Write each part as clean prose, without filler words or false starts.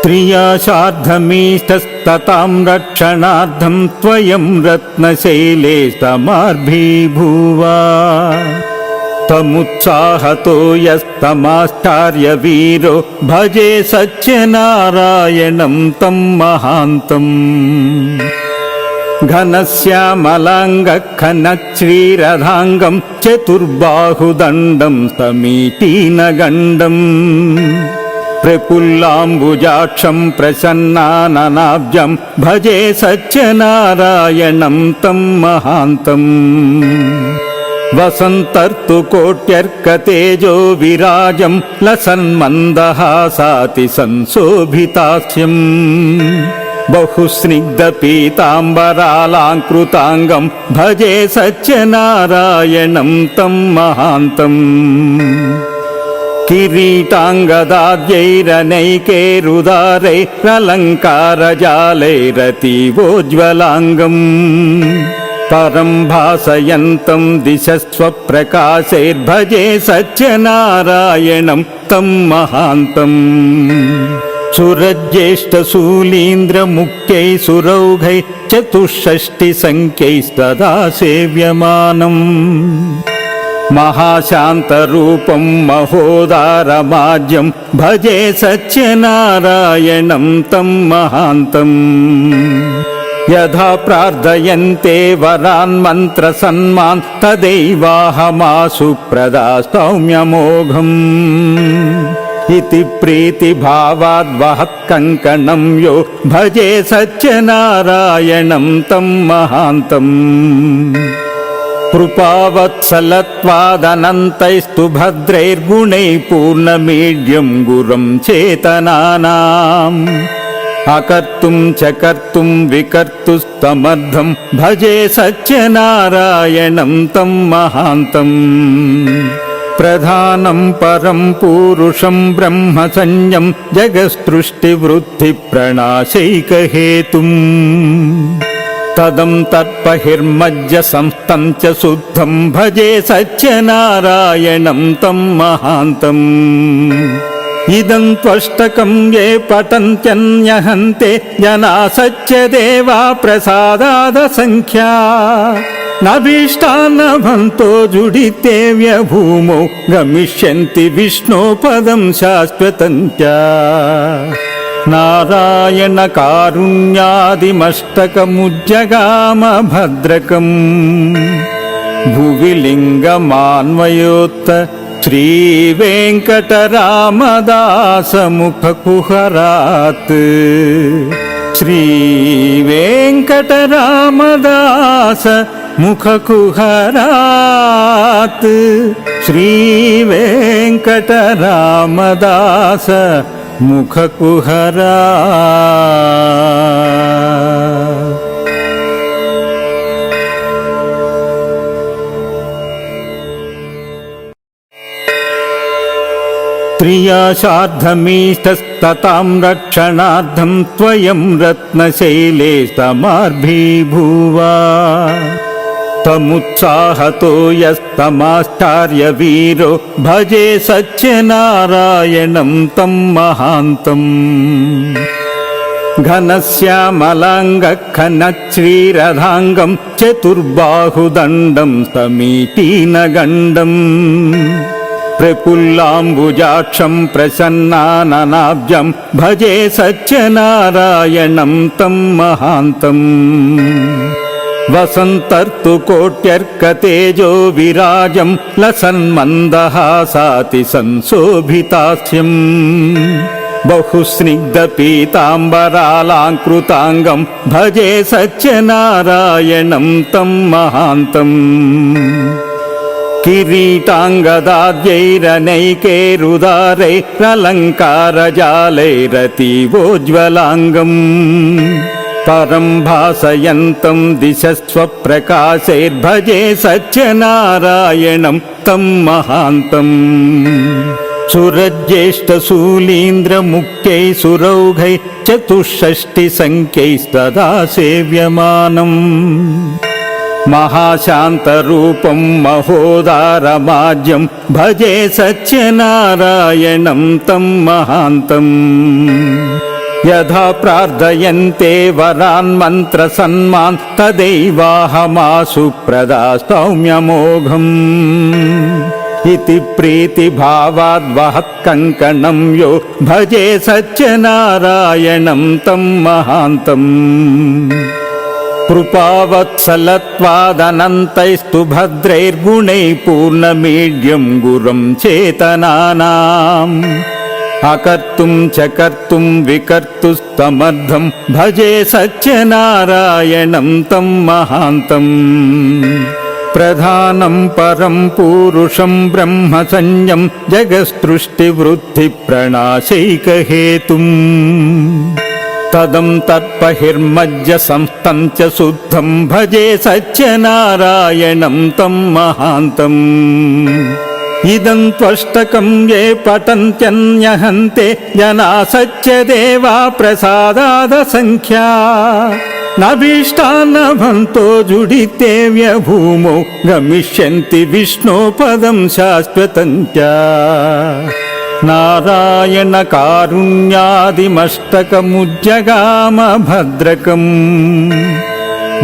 त्रियाशार्धमीष्टस्ततां रक्षणार्थं त्वयं रत्नशैले समार्भीभूवा तमुत्साहतो यस्तमाश्चार्यवीरो भजे सत्यनारायणं तं महान्तम् घनश्यामलाङ्गखनश्रीरथाङ्गं चतुर्बाहुदण्डं समीचीनगण्डम् प्रफुल्लाम्बुजाक्षं प्रसन्नाननाब्जं भजे सत्यनारायणं तं महान्तम् वसन्तर्तुकोट्यर्कतेजो विराजं लसन्मन्दहासाति संशोभितास्यम् बहुस्निग्धपीताम्बरालाङ्कृताङ्गं भजे सत्यनारायणं तं महान्तम् किरीटाङ्गदाद्यैरनैकैरुदारैरलङ्कारजालैरतीवोज्ज्वलाङ्गम् परं भासयन्तं दिशस्वप्रकाशैर्भजे सत्यनारायणं तं महान्तम् सुरज्येष्ठशूलीन्द्रमुख्यै सुरौघै चतुष्षष्टिसङ्ख्यैस्तदा सेव्यमानम् महाशान्तरूपं महोदारमाज्यं भजे सत्यनारायणं तं महान्तम् यथा प्रार्थयन्ते वरान् मन्त्रसन्मान् तदैवाहमासु प्रदा सौम्यमोघम् इति प्रीतिभावाद्वहत्कङ्कणं यो भजे सत्यनारायणं तं महान्तम् कृपावत्सलत्वादनन्तैस्तु भद्रैर्गुणैः पूर्णमीड्यं गुरुं चेतनानाम् अकर्तुं च कर्तुं विकर्तुस्तमर्थं भजे सत्यनारायणं तं महान्तम् प्रधानं परं पुरुषं ब्रह्मसंज्ञं जगत्सृष्टिवृद्धिप्रणाशैकहेतुम् तदं तत्पहिर्मज्ज संस्थं च शुद्धं भजे सत्यनारायणं तं महान्तम् इदं त्वष्टकं ये पठन्त्यन्यहन्ते जना सत्यदेवा प्रसादादसंख्या नभीष्टान्नभन्तो जुडितेव्यभूमौ गमिष्यन्ति विष्णोपदं शाश्वतं च नारायणकारुण्यादिमष्टकमुज्जगाम भद्रकम् भुवि लिङ्गमान्वयोत्त श्रीवेङ्कटरामदासमुखकुहरात् श्रीवेङ्कटरामदास मुखकुहरात् श्रीवेङ्कटरामदास मुखकुहरात्। त्रियाशार्धमीष्टस्ततां रक्षणार्थं त्वयं रत्नशैले समार्भीभूवा तमुत्साहतो यस्तमाश्चार्यवीरो भजे सत्यनारायणं तं महान्तम् घनश्यामलाङ्गखनश्रीरथाङ्गं चतुर्बाहुदण्डं समीचीनगण्डम् प्रफुल्लाम्बुजाक्षं प्रसन्नाननाब्जं भजे सत्यनारायणं तं महान्तम् वसन्तर्तुकोट्यर्कतेजो विराजं लसन्मन्दहासाति संशोभितास्यम् बहुस्निग्धपीताम्बरालाङ्कृताङ्गं भजे सत्यनारायणं तं महान्तम् किरीटाङ्गदाद्यैरनैकैरुदारैरलङ्कारजालैरतीवोज्ज्वलाङ्गम् परं भासयन्तं दिशस्वप्रकाशैर्भजे सत्यनारायणं तं महान्तम् सुरज्येष्ठशूलीन्द्रमुख्यै सुरौघै चतुष्षष्टिसङ्ख्यैस्तदा सेव्यमानम् महाशान्तरूपं महोदारमाज्यं भजे सत्यनारायणं तं महान्तम् यथा प्रार्थयन्ते वरान् मन्त्रसन्मान् तदैवाहमासु प्रदास्यौम्यमोघम् इति प्रीतिभावाद्वहत् कङ्कणं यो भजे सत्यनारायणं तं महान्तम् कृपावत्सलत्वादनन्तैस्तु भद्रैर्गुणैः पूर्णमीड्यं गुरुं चेतनानाम् अकर्तुं च कर्तुं विकर्तुस्तमर्थं भजे सत्यनारायणं तं महान्तम् प्रधानं परं पुरुषं ब्रह्मसंज्ञं जगत्सृष्टिवृद्धिप्रणाशैकहेतुम् तदं तत्पहिर्मज्ज संस्थं च शुद्धं भजे सत्यनारायणं तं महान्तम् इदं त्वष्टकं ये पठन्त्यन्यहन्ते जना सत्यदेवा प्रसादादसंख्या नभीष्टान्नभन्तो जुडिते व्यभूमौ गमिष्यन्ति विष्णोपदं शाश्वतं च नारायण कारुण्यादिमष्टकमुज्जगाम भद्रकम्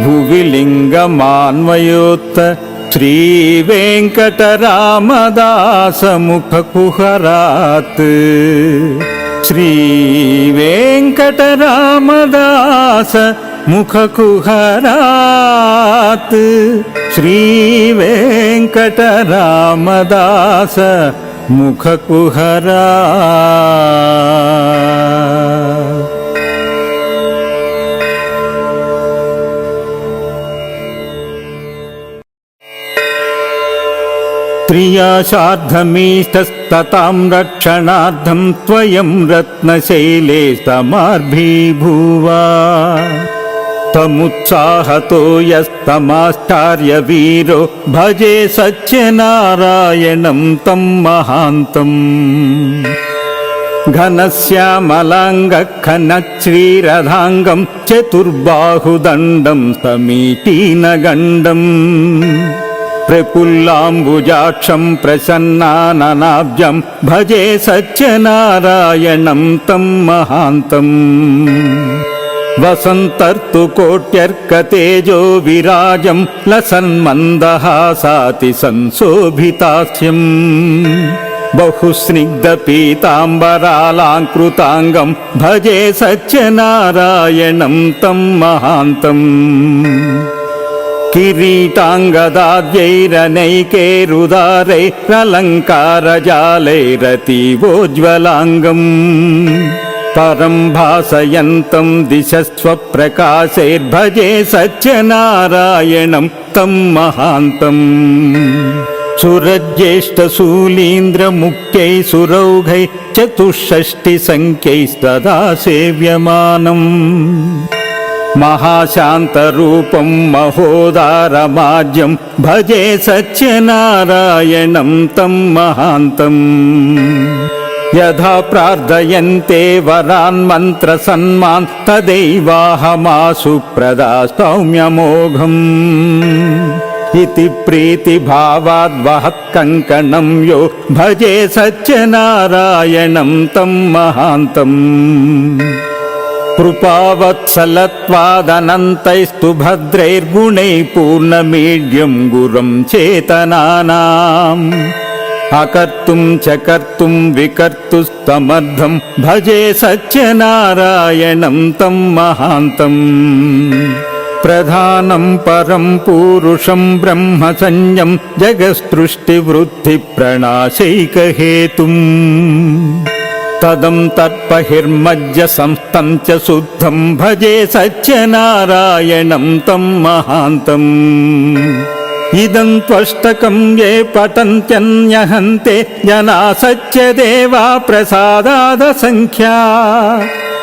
भुवि लिङ्गमान्वयोत्त श्रीवेङ्कटरामदासमुखकुहरात् श्रीवेङ्कटरामदास मुखकुहरात् श्रीवेङ्कटरामदास मुखकुहरात्। त्रियाशार्धमीष्टस्ततां रक्षणार्थं त्वयं रत्नशैले समार्भीभूवा तमुत्साहतो यस्तमाश्चार्यवीरो भजे सत्यनारायणं तं महान्तम् घनश्यामलाङ्गखनश्रीरथाङ्गं चतुर्बाहुदण्डं समीचीनगण्डम् प्रफुल्लाम्बुजाक्षं प्रसन्नाननाब्जं भजे सत्यनारायणं तं महान्तम् वसन्तर्तु कोट्यर्कतेजो विराजं लसन्मन्दहासाति संशोभितास्यम् बहुस्निग्धपीताम्बरालाङ्कृताङ्गं भजे सत्यनारायणं तं महान्तम् किरीटाङ्गदाद्यैरनैकैरुदारैरलङ्कारजालैरतीवोज्ज्वलाङ्गम् परं भासयन्तं दिशस्वप्रकाशैर्भजे सत्यनारायणं तं महान्तम् सुरज्येष्ठशूलीन्द्रमुख्यैः सुरौघैः चतुष्षष्टिसङ्ख्यैस्तदा सेव्यमानम् महाशान्तरूपं महोदारमाज्यं भजे सत्यनारायणं तं महान्तम् यथा प्रार्थयन्ते वरान् मन्त्रसन्मान् तदैवाहमासु प्रदास्यौम्यमोघम् इति प्रीतिभावाद्वहत् कङ्कणं यो भजे सत्यनारायणं तं महान्तम् कृपावत्सलत्वादनन्तैस्तु भद्रैर्गुणैः पूर्णमीड्यं गुरुं चेतनानाम् अकर्तुं च कर्तुं विकर्तुस्तमर्थं भजे सत्यनारायणं तं महान्तम् प्रधानं परं पुरुषं ब्रह्मसंज्ञं जगत्सृष्टिवृद्धिप्रणाशैकहेतुम् तदं तत्पहिर्मज्ज संस्थं च शुद्धं भजे सत्यनारायणं तं महान्तम् इदं त्वष्टकं ये पठन्त्यन्यहन्ते जना सत्यदेवा प्रसादादसंख्या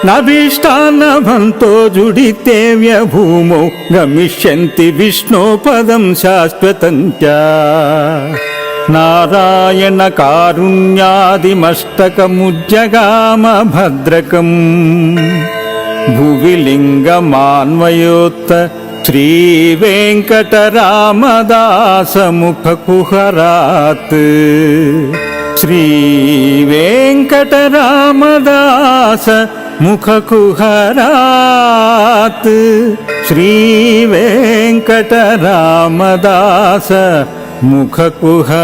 नभीष्टान्नभन्तो जुडिते व्यभूमौ गमिष्यन्ति विष्णोपदं शाश्वतं च नारायण कारुण्यादिमष्टकमुज्जगाम भद्रकम् भुवि लिङ्गमान्वयोत्त श्रीवेङ्कटरामदासमुखकुहरात् శ్రీ వెంకటరామదాస ముఖకుహరాత్ శ్రీ వెంకటరామదాస ముఖకుహరాత్